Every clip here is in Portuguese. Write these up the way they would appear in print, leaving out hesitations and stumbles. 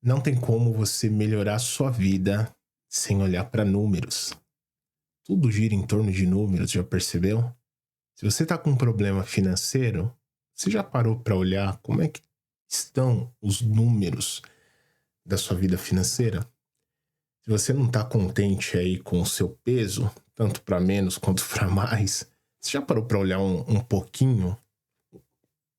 Não tem como você melhorar sua vida sem olhar para números. Tudo gira em torno de números, já percebeu? Se você está com um problema financeiro, você já parou para olhar como é que estão os números da sua vida financeira? Se você não está contente aí com o seu peso, tanto para menos quanto para mais, você já parou para olhar um pouquinho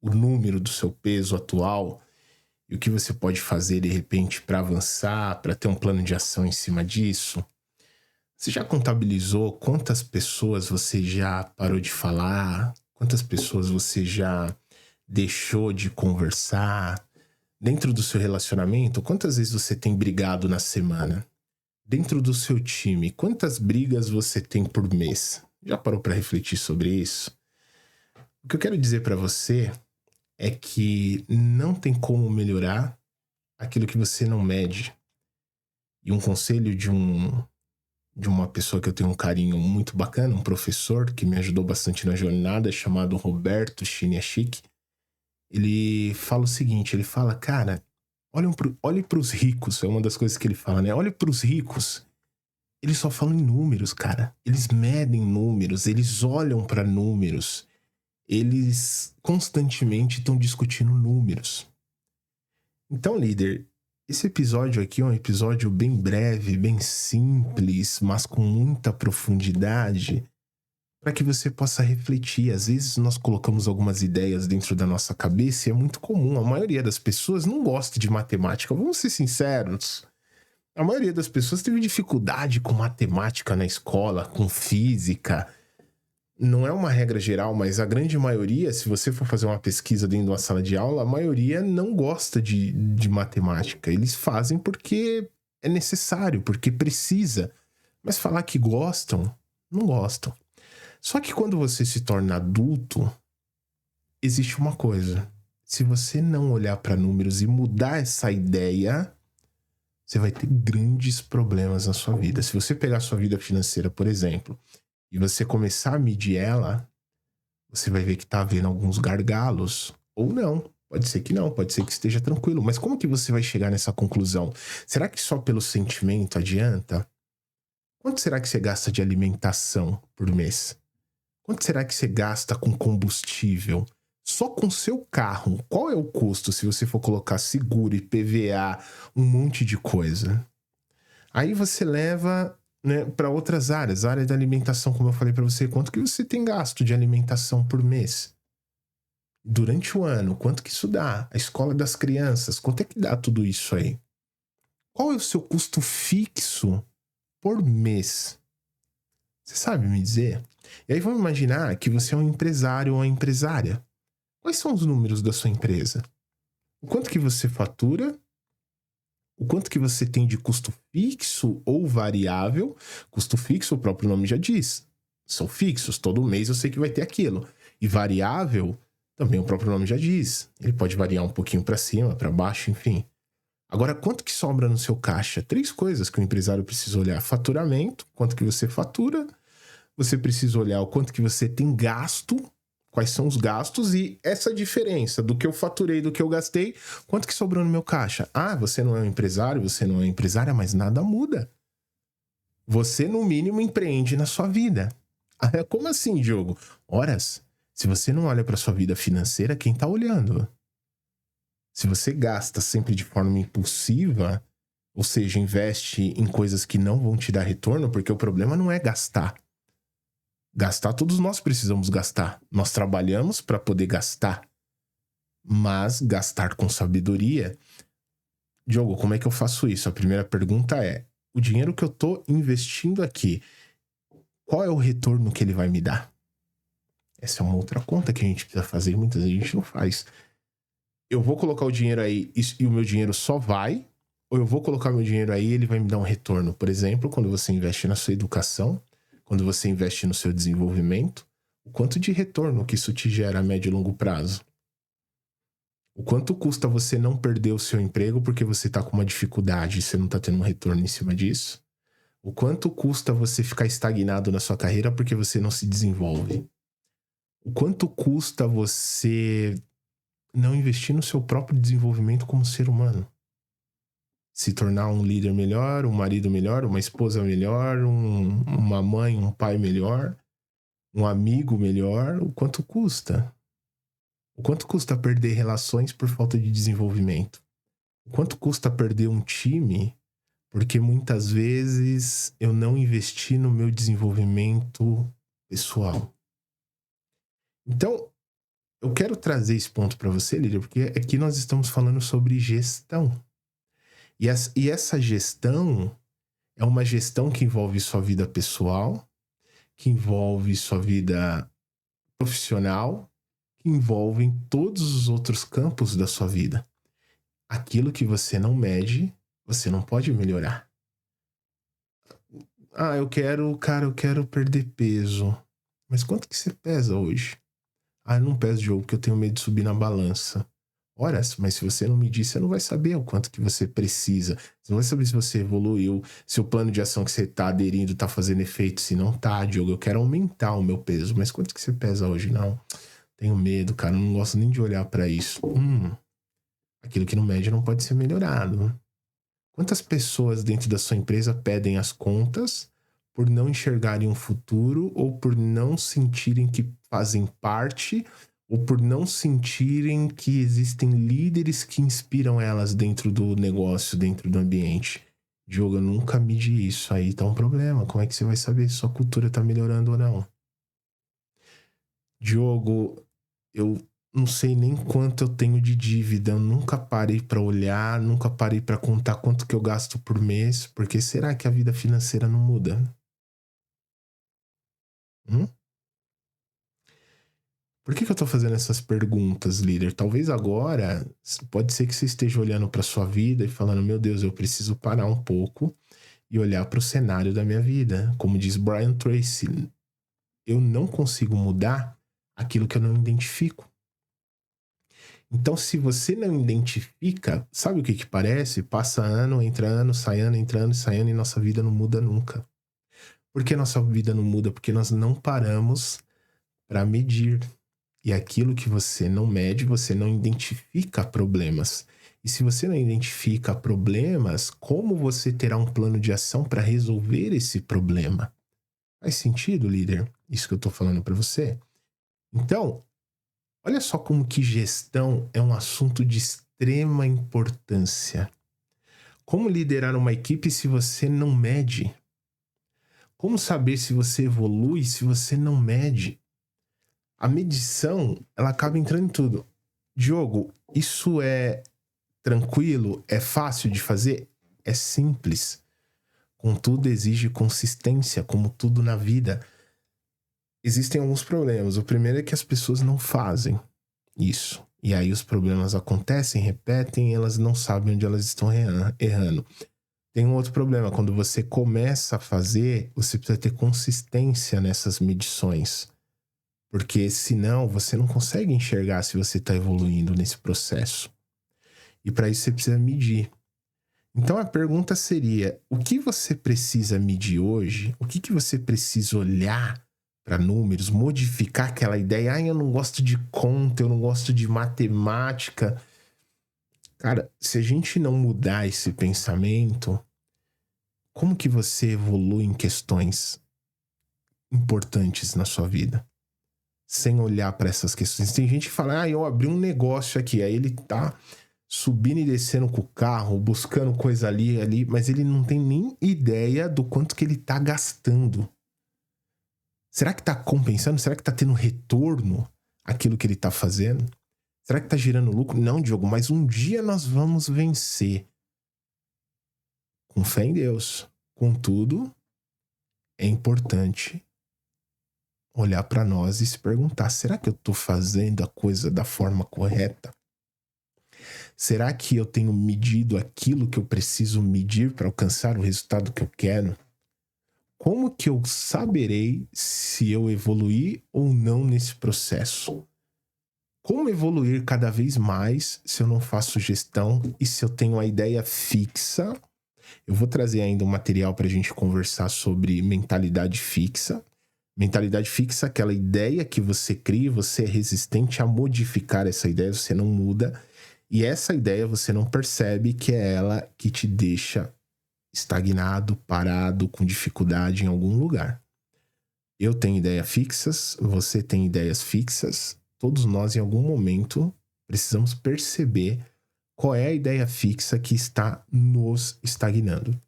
o número do seu peso atual e o que você pode fazer de repente para avançar, para ter um plano de ação em cima disso? Você já contabilizou quantas pessoas você já parou de falar? Quantas pessoas você já deixou de conversar? Dentro do seu relacionamento, quantas vezes você tem brigado na semana? Dentro do seu time, quantas brigas você tem por mês? Já parou para refletir sobre isso? O que eu quero dizer para você é que não tem como melhorar aquilo que você não mede. E um conselho de uma pessoa que eu tenho um carinho muito bacana, um professor que me ajudou bastante na jornada, chamado Roberto Chiniachik. Ele fala o seguinte, ele fala, cara, olhe para os ricos, é uma das coisas que ele fala, né? Olhe para os ricos, eles só falam em números, cara. Eles medem números, eles olham para números, eles constantemente estão discutindo números. Então, líder, esse episódio aqui é um episódio bem breve, bem simples, mas com muita profundidade, para que você possa refletir. Às vezes nós colocamos algumas ideias dentro da nossa cabeça e é muito comum. A maioria das pessoas não gosta de matemática. Vamos ser sinceros. A maioria das pessoas teve dificuldade com matemática na escola, com física. Não é uma regra geral, mas a grande maioria, se você for fazer uma pesquisa dentro de uma sala de aula, a maioria não gosta de matemática. Eles fazem porque é necessário, porque precisa. Mas falar que gostam, não gostam. Só que quando você se torna adulto, existe uma coisa. Se você não olhar para números e mudar essa ideia, você vai ter grandes problemas na sua vida. Se você pegar a sua vida financeira, por exemplo, e você começar a medir ela, você vai ver que tá havendo alguns gargalos. Ou não. Pode ser que não, pode ser que esteja tranquilo. Mas como que você vai chegar nessa conclusão? Será que só pelo sentimento adianta? Quanto será que você gasta de alimentação por mês? Quanto será que você gasta com combustível? Só com seu carro, qual é o custo se você for colocar seguro, IPVA, um monte de coisa? Aí você leva, né, para outras áreas, a área da alimentação, como eu falei para você, quanto que você tem gasto de alimentação por mês? Durante o ano, quanto que isso dá? A escola das crianças, quanto é que dá tudo isso aí? Qual é o seu custo fixo por mês? Você sabe me dizer? E aí vamos imaginar que você é um empresário ou uma empresária. Quais são os números da sua empresa? O quanto que você fatura? O quanto que você tem de custo fixo ou variável? Custo fixo, o próprio nome já diz. São fixos, todo mês eu sei que vai ter aquilo. E variável, também o próprio nome já diz. Ele pode variar um pouquinho para cima, para baixo, enfim. Agora, quanto que sobra no seu caixa? 3 coisas que o empresário precisa olhar. Faturamento, quanto que você fatura. Você precisa olhar o quanto que você tem gasto, quais são os gastos e essa diferença do que eu faturei, do que eu gastei, quanto que sobrou no meu caixa. Ah, você não é um empresário, você não é empresária, mas nada muda. Você, no mínimo, empreende na sua vida. Ah, como assim, Diogo? Horas, se você não olha para sua vida financeira, quem tá olhando? Se você gasta sempre de forma impulsiva, ou seja, investe em coisas que não vão te dar retorno, porque o problema não é gastar. Gastar, todos nós precisamos gastar. Nós trabalhamos para poder gastar. Mas gastar com sabedoria. Diogo, como é que eu faço isso? A primeira pergunta é: o dinheiro que eu tô investindo aqui, qual é o retorno que ele vai me dar? Essa é uma outra conta que a gente precisa fazer e muitas vezes a gente não faz. Eu vou colocar o dinheiro aí e o meu dinheiro só vai, ou eu vou colocar meu dinheiro aí e ele vai me dar um retorno? Por exemplo, quando você investe na sua educação, quando você investe no seu desenvolvimento, o quanto de retorno que isso te gera a médio e longo prazo? O quanto custa você não perder o seu emprego porque você está com uma dificuldade e você não está tendo um retorno em cima disso? O quanto custa você ficar estagnado na sua carreira porque você não se desenvolve? O quanto custa você não investir no seu próprio desenvolvimento como ser humano? se tornar um líder melhor, um marido melhor, uma esposa melhor, uma mãe, um pai melhor, um amigo melhor, o quanto custa? O quanto custa perder relações por falta de desenvolvimento? O quanto custa perder um time porque muitas vezes eu não investi no meu desenvolvimento pessoal? Então, eu quero trazer esse ponto para você, líder, porque aqui nós estamos falando sobre gestão. E essa gestão é uma gestão que envolve sua vida pessoal, que envolve sua vida profissional, que envolve todos os outros campos da sua vida. Aquilo que você não mede, você não pode melhorar. Eu quero perder peso. Mas quanto que você pesa hoje? Eu não peso, Diogo, porque eu tenho medo de subir na balança. Ora, mas se você não medir, você não vai saber o quanto que você precisa. Você não vai saber se você evoluiu, se o plano de ação que você está aderindo está fazendo efeito. Se não tá, Diogo, eu quero aumentar o meu peso. Mas quanto que você pesa hoje? Não, tenho medo, cara, não gosto nem de olhar para isso. Aquilo que não mede não pode ser melhorado. Quantas pessoas dentro da sua empresa pedem as contas por não enxergarem um futuro ou por não sentirem que fazem parte ou por não sentirem que existem líderes que inspiram elas dentro do negócio, dentro do ambiente? Diogo, eu nunca medi isso. Aí tá um problema. Como é que você vai saber se sua cultura tá melhorando ou não? Diogo, eu não sei nem quanto eu tenho de dívida. Eu nunca parei para olhar, nunca parei para contar quanto que eu gasto por mês. Porque será que a vida financeira não muda? Por que eu tô fazendo essas perguntas, líder? Talvez agora, pode ser que você esteja olhando para sua vida e falando, meu Deus, eu preciso parar um pouco e olhar para o cenário da minha vida. Como diz Brian Tracy, eu não consigo mudar aquilo que eu não identifico. Então, se você não identifica, sabe o que parece? Passa ano, entra ano, sai ano, entra ano, sai ano e nossa vida não muda nunca. Por que nossa vida não muda? Porque nós não paramos para medir. E aquilo que você não mede, você não identifica problemas. E se você não identifica problemas, como você terá um plano de ação para resolver esse problema? Faz sentido, líder? Isso que eu estou falando para você? Então, olha só como que gestão é um assunto de extrema importância. Como liderar uma equipe se você não mede? Como saber se você evolui se você não mede? A medição, ela acaba entrando em tudo. Diogo, isso é tranquilo? É fácil de fazer? É simples. Contudo, exige consistência, como tudo na vida. Existem alguns problemas. O primeiro é que as pessoas não fazem isso. E aí os problemas acontecem, repetem, e elas não sabem onde elas estão errando. Tem um outro problema. Quando você começa a fazer, você precisa ter consistência nessas medições. Porque senão você não consegue enxergar se você está evoluindo nesse processo. E para isso você precisa medir. Então a pergunta seria, o que você precisa medir hoje? O que você precisa olhar para números, modificar aquela ideia? Eu não gosto de conta, eu não gosto de matemática. Cara, se a gente não mudar esse pensamento, como que você evolui em questões importantes na sua vida? Sem olhar para essas questões. Tem gente que fala, eu abri um negócio aqui, aí ele tá subindo e descendo com o carro, buscando coisa ali, mas ele não tem nem ideia do quanto que ele tá gastando. Será que tá compensando? Será que tá tendo retorno aquilo que ele tá fazendo? Será que tá gerando lucro? Não, Diogo, mas um dia nós vamos vencer. Com fé em Deus. Contudo, é importante olhar para nós e se perguntar, será que eu tô fazendo a coisa da forma correta? Será que eu tenho medido aquilo que eu preciso medir para alcançar o resultado que eu quero? Como que eu saberei se eu evoluir ou não nesse processo? Como evoluir cada vez mais se eu não faço gestão e se eu tenho uma ideia fixa? Eu vou trazer ainda um material para a gente conversar sobre mentalidade fixa. Mentalidade fixa, aquela ideia que você cria, você é resistente a modificar essa ideia, você não muda. E essa ideia você não percebe que é ela que te deixa estagnado, parado, com dificuldade em algum lugar. Eu tenho ideias fixas, você tem ideias fixas, todos nós em algum momento precisamos perceber qual é a ideia fixa que está nos estagnando.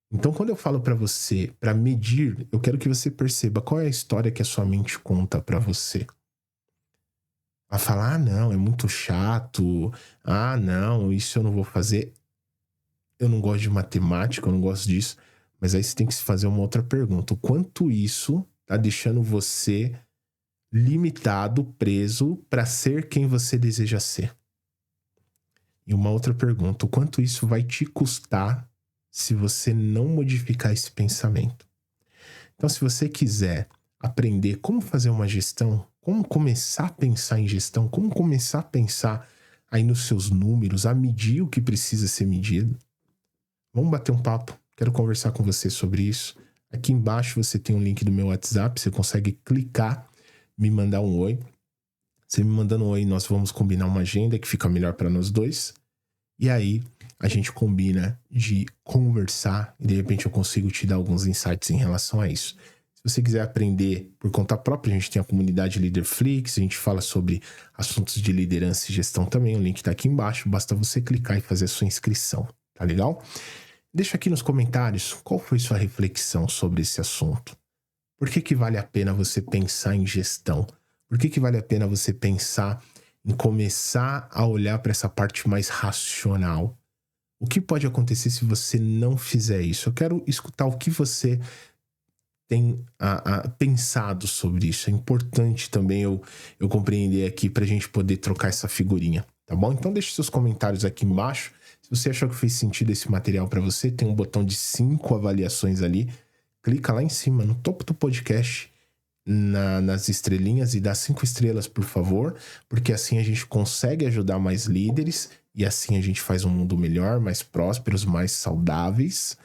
Então, quando eu falo para você, para medir, eu quero que você perceba qual é a história que a sua mente conta para você. Vai falar, ah, não, é muito chato, ah, não, isso eu não vou fazer. Eu não gosto de matemática, eu não gosto disso. Mas aí você tem que se fazer uma outra pergunta. O quanto isso tá deixando você limitado, preso para ser quem você deseja ser? E uma outra pergunta, o quanto isso vai te custar se você não modificar esse pensamento? Então, se você quiser aprender como fazer uma gestão, como começar a pensar em gestão, como começar a pensar aí nos seus números, a medir o que precisa ser medido, vamos bater um papo. Quero conversar com você sobre isso. Aqui embaixo você tem um link do meu WhatsApp, você consegue clicar, me mandar um oi. Você me mandando um oi, nós vamos combinar uma agenda que fica melhor para nós dois. E aí a gente combina de conversar e de repente eu consigo te dar alguns insights em relação a isso. Se você quiser aprender por conta própria, a gente tem a comunidade Leaderflix, a gente fala sobre assuntos de liderança e gestão também, o link tá aqui embaixo, basta você clicar e fazer a sua inscrição, tá legal? Deixa aqui nos comentários qual foi sua reflexão sobre esse assunto. Por que vale a pena você pensar em gestão? Por que vale a pena você pensar em começar a olhar para essa parte mais racional? O que pode acontecer se você não fizer isso? Eu quero escutar o que você tem pensado sobre isso. É importante também eu compreender aqui para a gente poder trocar essa figurinha, tá bom? Então deixe seus comentários aqui embaixo. Se você achou que fez sentido esse material para você, tem um botão de 5 avaliações ali. Clica lá em cima, no topo do podcast, nas estrelinhas e dá 5 estrelas, por favor, porque assim a gente consegue ajudar mais líderes e assim a gente faz um mundo melhor, mais prósperos, mais saudáveis.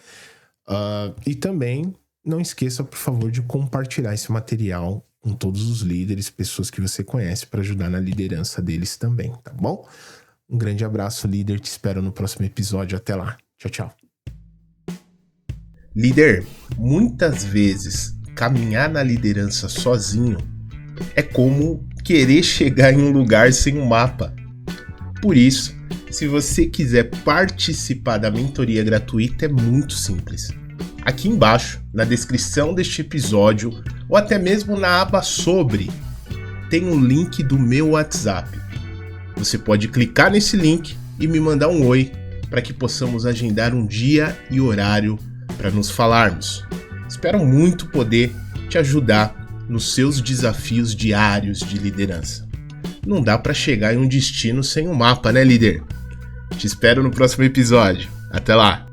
E também não esqueça, por favor, de compartilhar esse material com todos os líderes, pessoas que você conhece, para ajudar na liderança deles também, tá bom? Um grande abraço, líder. Te espero no próximo episódio. Até lá. Tchau, tchau. Líder, muitas vezes caminhar na liderança sozinho é como querer chegar em um lugar sem um mapa. Por isso, se você quiser participar da mentoria gratuita, é muito simples. Aqui embaixo, na descrição deste episódio, ou até mesmo na aba sobre, tem um link do meu WhatsApp. Você pode clicar nesse link e me mandar um oi para que possamos agendar um dia e horário para nos falarmos. Espero muito poder te ajudar nos seus desafios diários de liderança. Não dá para chegar em um destino sem um mapa, né, líder? Te espero no próximo episódio. Até lá!